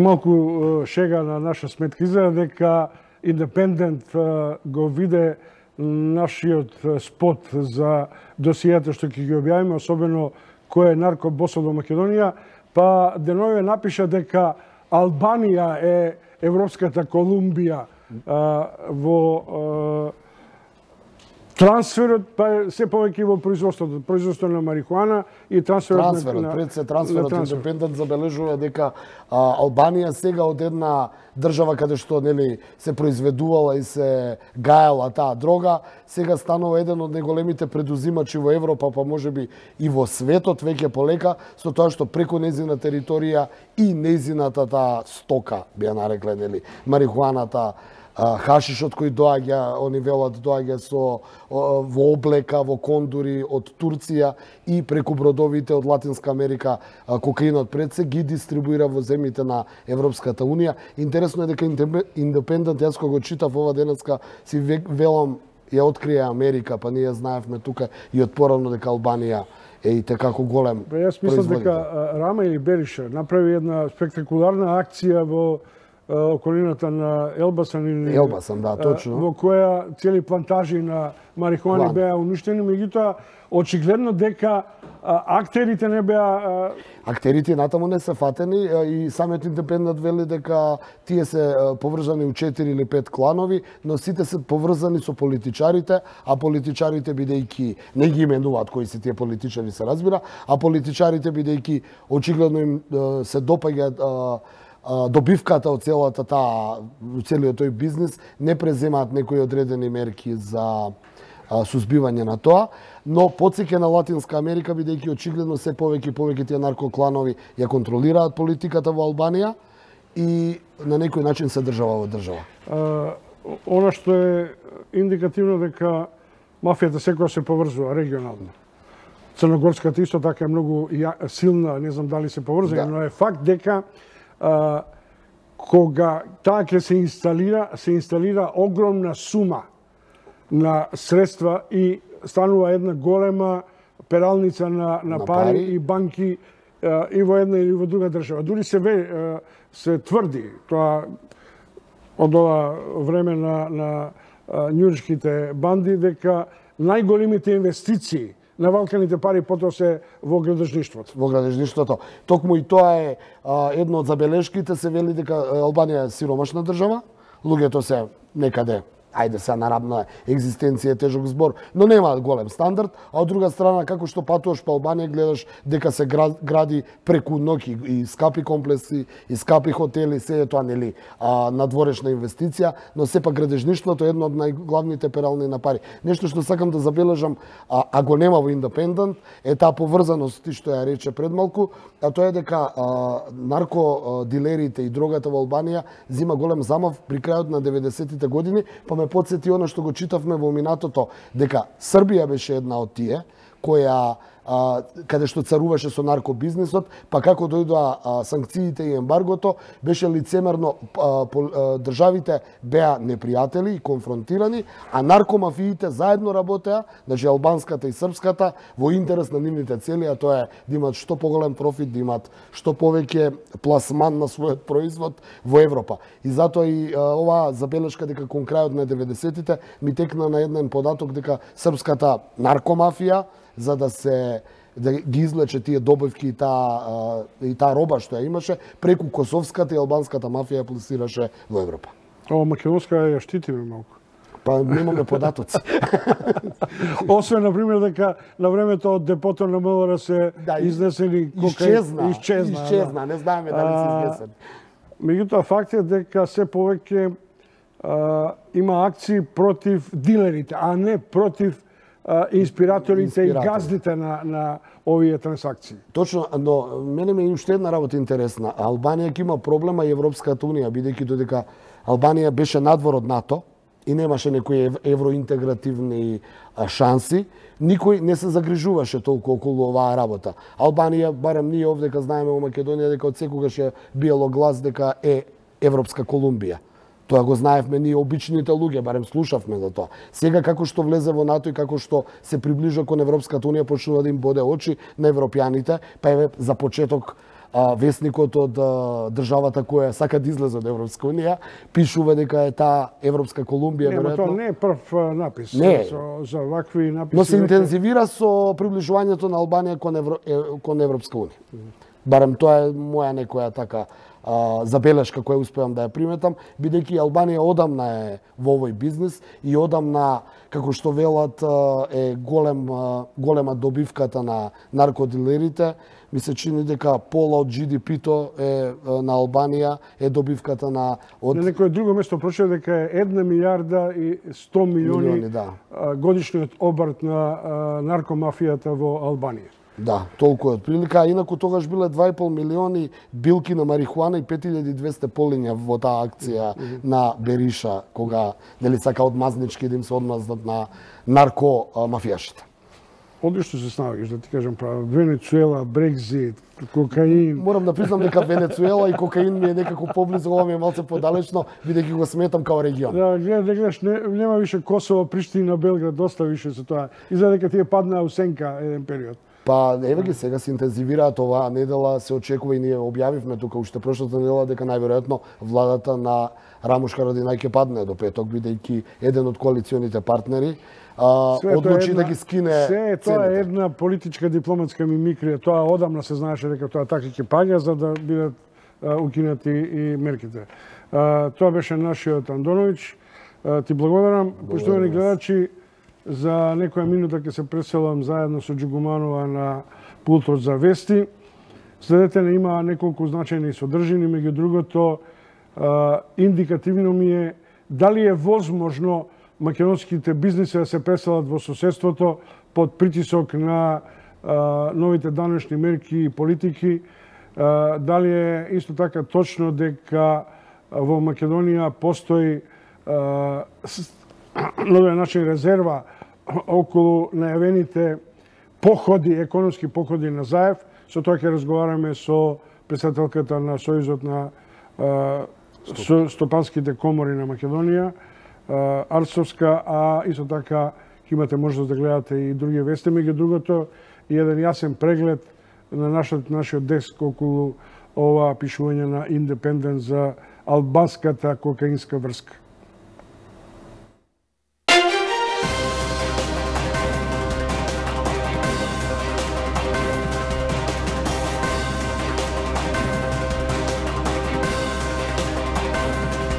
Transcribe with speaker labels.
Speaker 1: Малку шега на наша сметка. Изгледа дека Independent го виде нашиот спот за досијата што ќе ги објавиме, особено кој е наркобосот во Македонија, па денове напиша дека Албанија е Европската Колумбија во трансферот, па се повеќе во производството на марихуана и трансферот
Speaker 2: Independent забележува дека Албанија сега од една држава каде што нели се произведувала и се гаела таа дрога, сега станува еден од најголемите предузимачи во Европа, па можеби и во светот веќе полека, со тоа што преку нејзина територија и нејзината таа стока, би ја нарекле, нели, марихуаната, хашишот кој доаѓа, они велат доаѓа во облека, во кондури од Турција и преку бродовите од Латинска Америка, кокаинот пред се ги дистрибуира во земјите на Европската Унија. Интересно е дека Independent, јас кога го читав ова денеска, си велам ја открие Америка, па ние знаевме тука и од порано дека Албанија е и како голем производител.
Speaker 1: Јас мислам дека Рама или Бериша направи една спектакуларна акција во околината на Елбасан,
Speaker 2: да, точно.
Speaker 1: Во која цели плантажи на марихуани беа уништени, меѓутоа очигледно дека актерите не беа...
Speaker 2: Актерите натаму не се фатени и самиот Independent вели дека тие се поврзани у 4 или 5 кланови, но сите се поврзани со политичарите, а политичарите бидејќи не ги именуваат кои се тие политичари, се разбира, а политичарите бидејќи очигледно им се допаѓаат добивката од целиот тој бизнис, не преземаат некои одредени мерки за сузбивање на тоа, но потсеќа на Латинска Америка, бидејќи очигледно се повеќе и повеќе тие наркокланови ја контролираат политиката во Албанија и на некој начин се држава во држава.
Speaker 1: Она што е индикативно дека мафијата секоја се поврзува регионално. Црногорската исто така е многу силна, не знам дали се поврзани, но е факт дека кога таа ќе се инсталира огромна сума на средства и станува една голема пералница на пари и банки и во една или во друга држава. Дури се тврди тоа од ова време на њујоршките банди дека најголемите инвестиции на валканите пари потоа се во градежништвото.
Speaker 2: Во градежништвото. Токму и тоа е едно од забелешките, се вели дека Албанија е сиромашна држава, луѓето се некаде, ајде се наравна екзистенција е тежок збор, но нема голем стандард, а од друга страна како што патуваш по Албанија гледаш дека се гради преку ноќ и скапи комплекси, и скапи хотели, се е тоа нели надворешна инвестиција, но сепак градежништвото е едно од најглавните перални на пари. Нешто што сакам да забележам, а го нема во Independent, е таа поврзаност што ја рече пред малку, а тоа е дека наркодилерите и дрогата во Албанија зима голем замав при крајот на 90-тите години, па ме потсети она што го читавме во минатото, дека Србија беше една од тие која каде што царуваше со наркобизнисот, па како дојдоа санкциите и ембаргото, беше лицемерно, државите беа непријатели и конфронтирани, а наркомафиите заедно работеа, значи албанската и српската, во интерес на нивните цели, а тоа е да имат што поголем профит, да имат што повеќе пласман на својот производ во Европа. И затоа и оваа забелешка дека кон крајот на 90-тите ми текна на еден податок дека српската наркомафија, за да ги извлече тие добивки и таа роба што ја имаше, преку косовската и албанската мафија ја пласираше во Европа.
Speaker 1: Македонска ја штитиме малку.
Speaker 2: Па немаме податоци.
Speaker 1: Освен, например, дека на времето од депото на МЛР се изнесени кокаин.
Speaker 2: Исчезна, не знаеме дали се изнесени.
Speaker 1: Меѓутоа, факт е дека се повеќе има акции против дилерите, а не против инспираторите и газдите на овие трансакции.
Speaker 2: Точно, но мене ме и уште една работа интересна. Албанија ќе има проблема и Европската Унија, бидејќи додека Албанија беше надвор од НАТО и немаше некои евроинтегративни шанси, никој не се загрижуваше толку околу оваа работа. Албанија, барем ние овдека знаеме во Македонија, дека од секогаш ја биело глас дека е Европска Колумбија. Тоа го знаевме ние обичните луѓе, барем слушавме за тоа. Сега како што влезе во НАТО и како што се приближа кон Европската Унија, почнува да им боде очи на европјаните, па еве за почеток весникот од државата која сака да излезе од Европска унија, пишува дека е таа Европска Колумбија,
Speaker 1: веројатно. Тоа не е прв напис.
Speaker 2: Не.
Speaker 1: За вакви написи.
Speaker 2: Но се интензивира со приближувањето на Албанија кон Европска унија. Барем тоа е моја некоја така забелешка која успеам да ја приметам, бидејќи Албанија одамна е во овој бизнис и одамна, како што велат, е голема добивката на наркодилерите. Ми се чини дека пола од GDP-то е на Албанија е добивката на од...
Speaker 1: На некој друго место прочитав дека е 1 милиарда и 100 милиони годишниот обрт на наркомафијата во Албанија.
Speaker 2: Да, толку е од прилика. Инаку тогаш биле 2,5 милиони билки на марихуана и 5200 полиња во таа акција на Бериша, кога нели сака одмазнички да им се одмазнат на наркомафијашите.
Speaker 1: Одлично се снаоѓаш, да ти кажам право. Венецуела, Брекзит, кокаин.
Speaker 2: Морам да признам дека Венецуела и кокаин ми е некако поблизу, ова ми е малце подалечно, бидејќи го сметам као регион.
Speaker 1: Да, гледаш, нема више Косово, Приштина, Белград, доста више со тоа. Изгледа дека ти е паднаа у сенка еден период.
Speaker 2: Па, еве ги, сега се интензивираат оваа недела, се очекува и ние објавивме тука уште прошлата недела дека најверојатно владата на Рамуш Харадинај ќе падне до петок, бидејќи еден од коалиционите партнери одлучи да ги скине
Speaker 1: цените. Тоа е една политичка дипломатска мимикрија. Тоа одамна се знаеше дека тоа така ќе паѓа за да бидат укинати и мерките. Тоа беше нашиот Андоновиќ. Ти благодарам. Поштовани гледачи, за некоја минута ќе се преселам заедно со Джугуманова на пултот за вести. Следете, има неколку значајни содржини, меѓу другото, индикативно ми е дали е возможно македонските бизниси да се преселат во соседството под притисок на новите данъчни мерки и политики. Дали е исто така точно дека во Македонија постои на овој начин резерва околу најавените походи, економски походи на Заев. Со тоа ќе разговараме со председателката на Сојузот на стопанските комори на Македонија, Арсовска, а исто така ќе имате можност да гледате и други вести. Меѓу другото, и еден јасен преглед на нашиот деск околу ова пишување на Индепендент за албанската кокаинска врска.